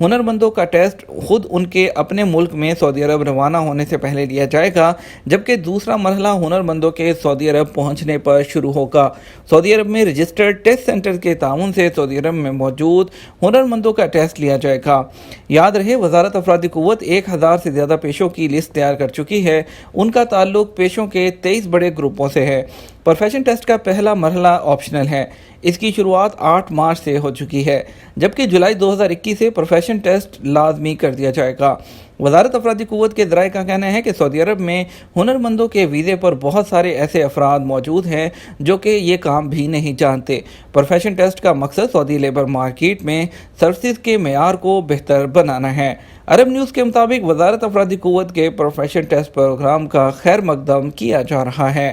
ہنرمندوں کا ٹیسٹ خود ان کے اپنے ملک میں سعودی عرب روانہ ہونے سے پہلے لیا جائے گا، جبکہ دوسرا مرحلہ ہنرمندوں کے سعودی عرب پہنچنے پر شروع ہوگا۔ سعودی عرب میں رجسٹرڈ ٹیسٹ سینٹر کے تعاون سے سعودی عرب میں موجود ہنرمندوں کا ٹیسٹ لیا جائے گا۔ یاد رہے، وزارت افرادی قوت 1000 سے زیادہ پیشوں کی لسٹ تیار کر چکی ہے۔ ان کا تعلق پیشوں کے 23 بڑے گروپوں سے ہے۔ پروفیشن ٹیسٹ کا پہلا مرحلہ آپشنل ہے۔ اس کی شروعات 8 مارچ سے ہو چکی ہے، جبکہ جولائی 2021 سے پروفیشن ٹیسٹ لازمی کر دیا جائے گا۔ وزارت افرادی قوت کے ذرائع کا کہنا ہے کہ سعودی عرب میں ہنرمندوں کے ویزے پر بہت سارے ایسے افراد موجود ہیں جو کہ یہ کام بھی نہیں جانتے۔ پروفیشن ٹیسٹ کا مقصد سعودی لیبر مارکیٹ میں سروسز کے معیار کو بہتر بنانا ہے۔ عرب نیوز کے مطابق وزارت افرادی قوت کے پروفیشن ٹیسٹ پروگرام کا خیر مقدم کیا جا رہا ہے۔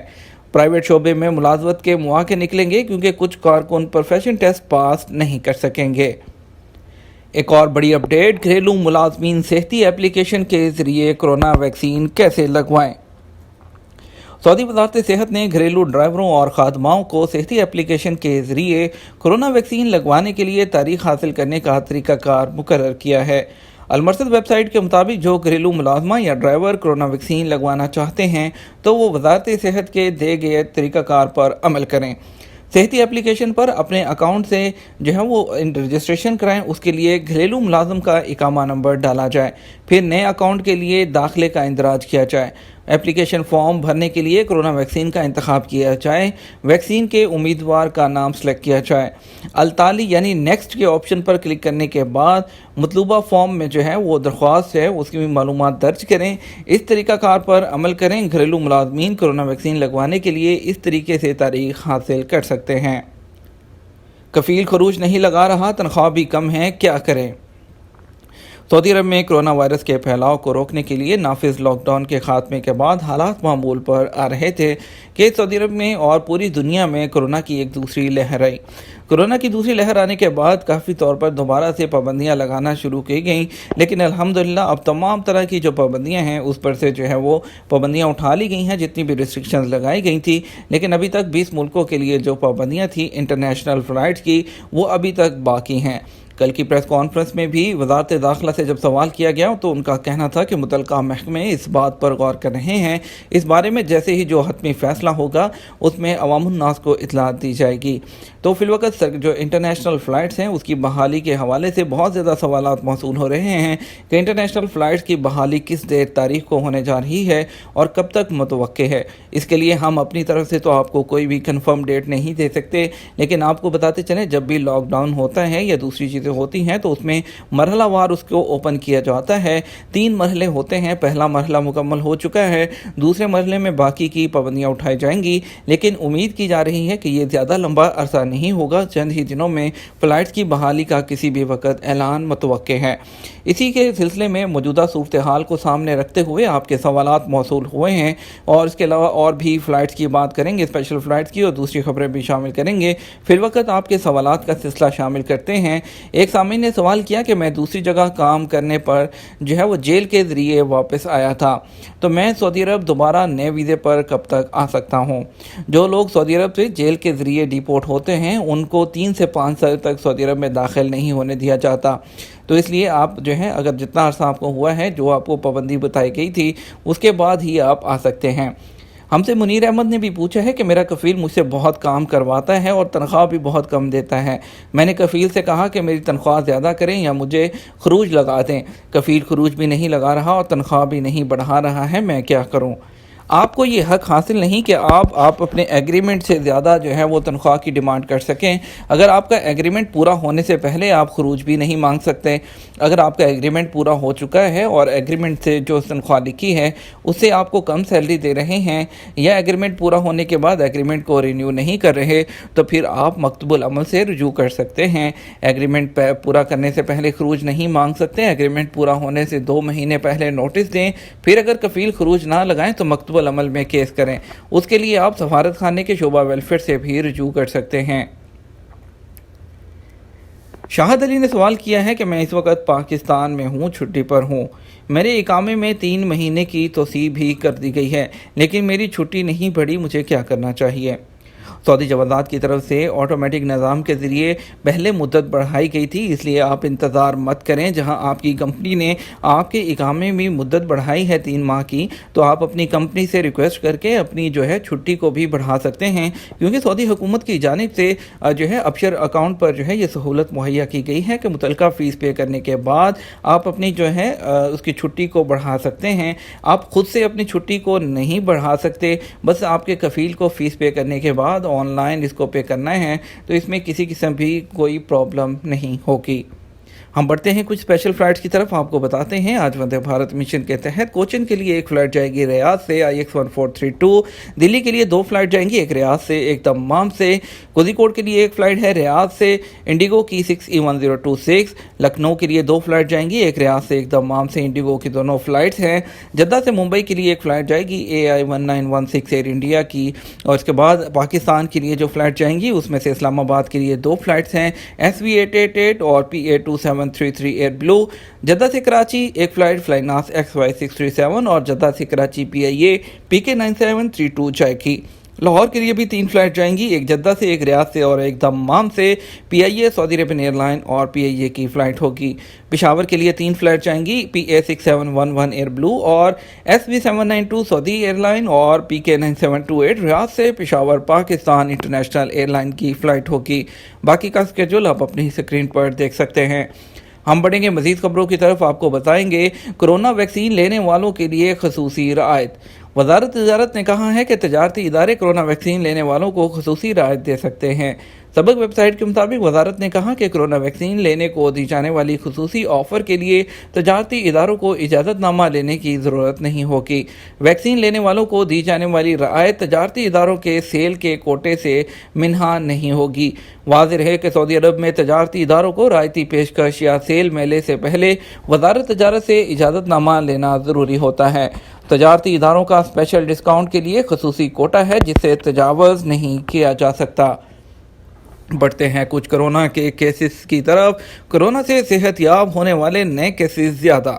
پرائیویٹ شعبے میں ملازمت کے مواقع نکلیں گے کیونکہ کچھ کارکن پروفیشن ٹیسٹ پاس نہیں کر سکیں گے۔ ایک اور بڑی اپڈیٹ، گھریلو ملازمین صحتی اپلیکیشن کے ذریعے کرونا ویکسین کیسے لگوائیں۔ سعودی وزارت صحت نے گھریلو ڈرائیوروں اور خادماؤں کو صحتی اپلیکیشن کے ذریعے کرونا ویکسین لگوانے کے لیے تاریخ حاصل کرنے کا طریقہ کار مقرر کیا ہے۔ المرصد ویب سائٹ کے مطابق جو گھریلو ملازمہ یا ڈرائیور کرونا ویکسین لگوانا چاہتے ہیں تو وہ وزارت صحت کے دیے گئے طریقہ کار پر عمل کریں۔ صحتی اپلیکیشن پر اپنے اکاؤنٹ سے وہ رجسٹریشن کرائیں۔ اس کے لیے گھریلو ملازم کا اقامہ نمبر ڈالا جائے، پھر نئے اکاؤنٹ کے لیے داخلے کا اندراج کیا جائے۔ اپلیکیشن فارم بھرنے کے لیے کرونا ویکسین کا انتخاب کیا جائے، ویکسین کے امیدوار کا نام سلیکٹ کیا جائے۔ التالی یعنی نیکسٹ کے آپشن پر کلک کرنے کے بعد مطلوبہ فارم میں وہ درخواست ہے اس کی بھی معلومات درج کریں۔ اس طریقہ کار پر عمل کریں۔ گھریلو ملازمین کرونا ویکسین لگوانے کے لیے اس طریقے سے تاریخ حاصل کر سکتے ہیں۔ کفیل خروج نہیں لگا رہا، تنخواہ بھی کم ہے، کیا کریں؟ سعودی عرب میں کرونا وائرس کے پھیلاؤ کو روکنے کے لیے نافذ لاک ڈاؤن کے خاتمے کے بعد حالات معمول پر آ رہے تھے کہ سعودی عرب میں اور پوری دنیا میں کرونا کی ایک دوسری لہر آئی۔ کرونا کی دوسری لہر آنے کے بعد کافی طور پر دوبارہ سے پابندیاں لگانا شروع کی گئیں، لیکن الحمدللہ اب تمام طرح کی جو پابندیاں ہیں اس پر سے وہ پابندیاں اٹھا لی گئی ہیں، جتنی بھی ریسٹرکشنز لگائی گئی تھی، لیکن ابھی تک 20 ملکوں کے لیے جو پابندیاں تھیں انٹرنیشنل فلائٹس کی، وہ ابھی تک باقی ہیں۔ کل کی پریس کانفرنس میں بھی وزارت داخلہ سے جب سوال کیا گیا تو ان کا کہنا تھا کہ متعلقہ محکمے اس بات پر غور کر رہے ہیں، اس بارے میں جیسے ہی جو حتمی فیصلہ ہوگا اس میں عوام الناس کو اطلاع دی جائے گی۔ تو فی الوقت جو انٹرنیشنل فلائٹس ہیں اس کی بحالی کے حوالے سے بہت زیادہ سوالات موصول ہو رہے ہیں کہ انٹرنیشنل فلائٹس کی بحالی کس تاریخ کو ہونے جا رہی ہے اور کب تک متوقع ہے۔ اس کے لیے ہم اپنی طرف سے تو آپ کو کوئی بھی کنفرم ڈیٹ نہیں دے سکتے، لیکن آپ کو بتاتے چلیں جب بھی لاک ڈاؤن ہوتا ہے یا دوسری چیزیں ہوتی ہیں تو اس میں مرحلہ وار اس کو اوپن کیا جاتا ہے۔ 3 مرحلے ہوتے ہیں، پہلا مرحلہ مکمل ہو چکا ہے، دوسرے مرحلے میں باقی کی پابندیاں اٹھائی جائیں گی، لیکن امید کی جا رہی ہے کہ یہ زیادہ لمبا عرصہ نہیں ہوگا، چند ہی دنوں میں فلائٹس کی بحالی کا کسی بھی وقت اعلان متوقع ہے۔ اسی کے سلسلے میں موجودہ صورتحال کو سامنے رکھتے ہوئے آپ کے سوالات موصول ہوئے ہیں اور اس کے علاوہ اور بھی فلائٹس کی بات کریں گے، اسپیشل فلائٹس کی، اور دوسری خبریں بھی شامل کریں گے۔ فی الوقت آپ کے سوالات کا سلسلہ شامل کرتے ہیں۔ ایک سامعین نے سوال کیا کہ میں دوسری جگہ کام کرنے پر وہ جیل کے ذریعے واپس آیا تھا، تو میں سعودی عرب دوبارہ نئے ویزے پر کب تک آ سکتا ہوں؟ جو لوگ سعودی عرب سے جیل کے ذریعے ڈیپورٹ ہوتے ہیں ان کو 3 سے 5 سال تک سعودی عرب میں داخل نہیں ہونے دیا جاتا، تو اس لیے آپ اگر جتنا عرصہ آپ کو ہوا ہے جو آپ کو پابندی بتائی گئی تھی اس کے بعد ہی آپ آ سکتے ہیں۔ ہم سے منیر احمد نے بھی پوچھا ہے کہ میرا کفیل مجھ سے بہت کام کرواتا ہے اور تنخواہ بھی بہت کم دیتا ہے، میں نے کفیل سے کہا کہ میری تنخواہ زیادہ کریں یا مجھے خروج لگا دیں، کفیل خروج بھی نہیں لگا رہا اور تنخواہ بھی نہیں بڑھا رہا ہے، میں کیا کروں؟ آپ کو یہ حق حاصل نہیں کہ آپ اپنے ایگریمنٹ سے زیادہ وہ تنخواہ کی ڈیمانڈ کر سکیں۔ اگر آپ کا ایگریمنٹ پورا ہونے سے پہلے آپ خروج بھی نہیں مانگ سکتے۔ اگر آپ کا ایگریمنٹ پورا ہو چکا ہے اور ایگریمنٹ سے جو تنخواہ لکھی ہے اس سے آپ کو کم سیلری دے رہے ہیں یا ایگریمنٹ پورا ہونے کے بعد ایگریمنٹ کو رینیو نہیں کر رہے، تو پھر آپ مکتوب العمل سے رجوع کر سکتے ہیں۔ ایگریمنٹ پورا کرنے سے پہلے خروج نہیں مانگ سکتے، ایگریمنٹ پورا ہونے سے 2 مہینے پہلے نوٹس دیں، پھر اگر کفیل خروج نہ لگائیں تو مکتوب العمل میں کیس کریں۔ اس کے لیے آپ سفارت خانے کے شعبہ ویلفیئر سے بھی رجوع کر سکتے ہیں۔ شاہد علی نے سوال کیا ہے کہ میں اس وقت پاکستان میں ہوں، چھٹی پر ہوں، میرے اقامے میں 3 مہینے کی توسیع بھی کر دی گئی ہے لیکن میری چھٹی نہیں پڑی، مجھے کیا کرنا چاہیے؟ سعودی جوازات کی طرف سے آٹومیٹک نظام کے ذریعے پہلے مدت بڑھائی گئی تھی، اس لیے آپ انتظار مت کریں۔ جہاں آپ کی کمپنی نے آپ کے اقامے میں مدت بڑھائی ہے 3 ماہ کی، تو آپ اپنی کمپنی سے ریکویسٹ کر کے اپنی چھٹی کو بھی بڑھا سکتے ہیں، کیونکہ سعودی حکومت کی جانب سے ابشر اکاؤنٹ پر یہ سہولت مہیا کی گئی ہے کہ متعلقہ فیس پے کرنے کے بعد آپ اپنی اس کی چھٹی کو بڑھا سکتے ہیں۔ آپ خود سے اپنی چھٹی کو نہیں بڑھا سکتے، بس آپ کے کفیل کو فیس پے کرنے کے بعد آن لائن اس کو پے کرنا ہے، تو اس میں کسی قسم بھی کوئی پرابلم نہیں ہوگی۔ ہم بڑھتے ہیں کچھ اسپیشل فلائٹس کی طرف، آپ کو بتاتے ہیں آج وندے بھارت مشن کے تحت کوچن کے لیے ایک فلائٹ جائے گی ریاض سے IX 1432، دلی کے لیے 2 فلائٹ جائیں گی، ایک ریاض سے ایک دمام سے، کوزی کوڈ کے لیے ایک فلائٹ ہے ریاض سے انڈیگو کی 6E1026، لکھنؤ کے لیے 2 فلائٹ جائیں گی، ایک ریاض سے ایک دمام سے، انڈیگو کی دونوں فلائٹس ہیں، جدہ سے ممبئی کے لیے ایک فلائٹ جائے گی AI1916 ایئر انڈیا کی، اور اس کے بعد پاکستان کے لیے جو فلائٹ جائیں گی اس میں سے اسلام آباد کے لیے 2 فلائٹس ہیں SV888 اور PA2733 ایئر بلو، جدہ سے کراچی ایک فلائٹ فلائناس XY637 اور جدہ سے کراچی PIA PK9732 جائے گی۔ لاہور کے لیے بھی 3 فلائٹ جائیں گی، ایک جدہ سے ایک ریاض سے اور ایک دمام سے، PIA سعودی عربین ایئر لائن اور PIA کی فلائٹ ہوگی۔ پشاور کے لیے 3 فلائٹ جائیں گی، PA6711 ایئر بلو اور SB792 سعودی ایئر لائن اور PK9728 ریاض سے Peshawar Pakistan international air line کی فلائٹ ہوگی۔ باقی کا اسکیڈول آپ اپنی اسکرین پر دیکھ سکتے ہیں۔ ہم بڑھیں گے مزید خبروں کی طرف، آپ کو بتائیں گے کورونا ویکسین لینے والوں کے لیے خصوصی رعایت۔ وزارت تجارت نے کہا ہے کہ تجارتی ادارے کورونا ویکسین لینے والوں کو خصوصی رعایت دے سکتے ہیں۔ سبق ویب سائٹ کے مطابق وزارت نے کہا کہ کورونا ویکسین لینے کو دی جانے والی خصوصی آفر کے لیے تجارتی اداروں کو اجازت نامہ لینے کی ضرورت نہیں ہوگی۔ ویکسین لینے والوں کو دی جانے والی رعایت تجارتی اداروں کے سیل کے کوٹے سے منہا نہیں ہوگی۔ واضح رہے کہ سعودی عرب میں تجارتی اداروں کو رعایتی پیشکش یا سیل میلے سے پہلے وزارت تجارت سے اجازت نامہ لینا ضروری ہوتا ہے۔ تجارتی اداروں کا اسپیشل ڈسکاؤنٹ کے لیے خصوصی کوٹا ہے جسے تجاوز نہیں کیا جا سکتا۔ بڑھتے ہیں کچھ کورونا کے کیسز کی طرف، کورونا سے صحت یاب ہونے والے نئے کیسز زیادہ۔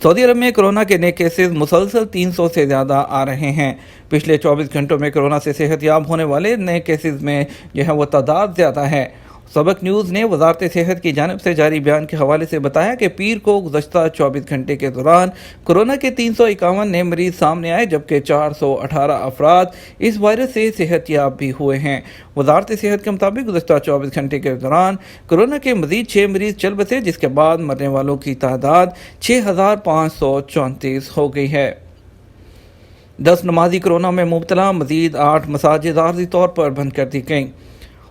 سعودی عرب میں کورونا کے نئے کیسز مسلسل 300 سے زیادہ آ رہے ہیں۔ پچھلے 24 گھنٹوں میں کورونا سے صحت یاب ہونے والے نئے کیسز میں وہ تعداد زیادہ ہے۔ سبق نیوز نے وزارت صحت کی جانب سے جاری بیان کے حوالے سے بتایا کہ پیر کو گزشتہ 24 گھنٹے کے دوران کورونا کے 351 نئے مریض سامنے آئے، جبکہ 418 افراد اس وائرس سے صحت یاب بھی ہوئے ہیں۔ وزارت صحت کے مطابق گزشتہ 24 گھنٹے کے دوران کورونا کے مزید 6 مریض چل بسے، جس کے بعد مرنے والوں کی تعداد 6534 ہو گئی ہے۔ 10 نمازی کورونا میں مبتلا، مزید 8 مساجد عارضی طور پر بند کر دی گئیں۔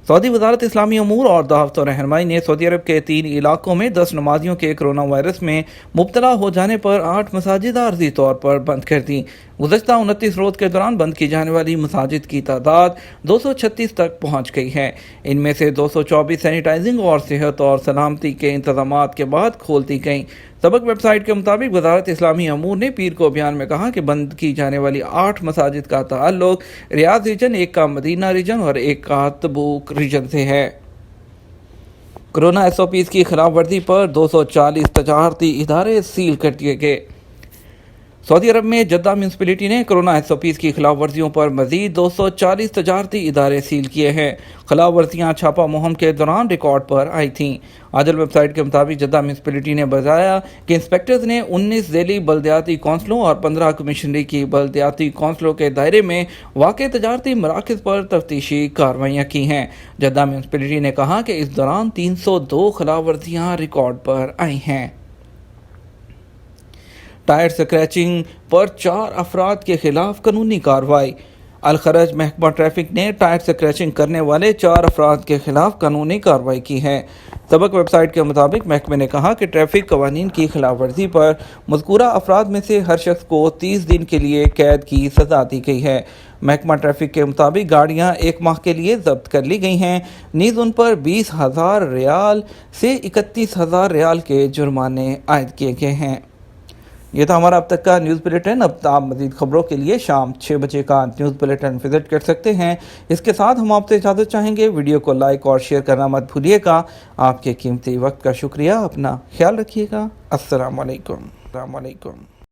سعودی وزارت اسلامی امور اور دعوت و رہنمائی نے سعودی عرب کے 3 علاقوں میں 10 نمازیوں کے کورونا وائرس میں مبتلا ہو جانے پر 8 مساجد عارضی طور پر بند کر دیں۔ گزشتہ 29 روز کے دوران بند کی جانے والی مساجد کی تعداد 236 تک پہنچ گئی ہے۔ ان میں سے 224 سینیٹائزنگ اور صحت اور سلامتی کے انتظامات کے بعد کھول دی گئیں۔ سبق ویب سائٹ کے مطابق وزارت اسلامی امور نے پیر کو بیان میں کہا کہ بند کی جانے والی 8 مساجد کا تعلق ریاض ریجن، ایک کا مدینہ ریجن اور ایک کا تبوک ریجن سے ہے۔ کورونا SOPs کی خلاف ورزی پر 240 تجارتی ادارے سیل کر دیے گئے۔ سعودی عرب میں جدہ میونسپلٹی نے کورونا SOPs کی خلاف ورزیوں پر مزید 240 تجارتی ادارے سیل کیے ہیں۔ خلاف ورزیاں چھاپہ مہم کے دوران ریکارڈ پر آئی تھیں۔ عادل ویب سائٹ کے مطابق جدہ میونسپلٹی نے بتایا کہ انسپیکٹرز نے 19 ذیلی بلدیاتی کونسلوں اور 15 کمشنری کی بلدیاتی کونسلوں کے دائرے میں واقع تجارتی مراکز پر تفتیشی کارروائیاں کی ہیں۔ جدہ میونسپلٹی نے کہا کہ اس دوران 302 خلاف ورزیاں ریکارڈ پر آئی ہیں۔ ٹائر سکریچنگ پر 4 افراد کے خلاف قانونی کارروائی۔ الخرج محکمہ ٹریفک نے ٹائر سکریچنگ کرنے والے 4 افراد کے خلاف قانونی کارروائی کی ہے۔ سبق ویب سائٹ کے مطابق محکمے نے کہا کہ ٹریفک قوانین کی خلاف ورزی پر مذکورہ افراد میں سے ہر شخص کو 30 دن کے لیے قید کی سزا دی گئی ہے۔ محکمہ ٹریفک کے مطابق گاڑیاں 1 ماہ کے لیے ضبط کر لی گئی ہیں، نیز ان پر 20,000 ریال سے 31,000 ریال کے جرمانے عائد کیے گئے ہیں۔ یہ تھا ہمارا اب تک کا نیوز بلیٹن۔ اب آپ مزید خبروں کے لیے شام 6 بجے کا نیوز بلیٹن وزٹ کر سکتے ہیں۔ اس کے ساتھ ہم آپ سے اجازت چاہیں گے، ویڈیو کو لائک اور شیئر کرنا مت بھولیے گا۔ آپ کے قیمتی وقت کا شکریہ، اپنا خیال رکھیے گا۔ السلام علیکم۔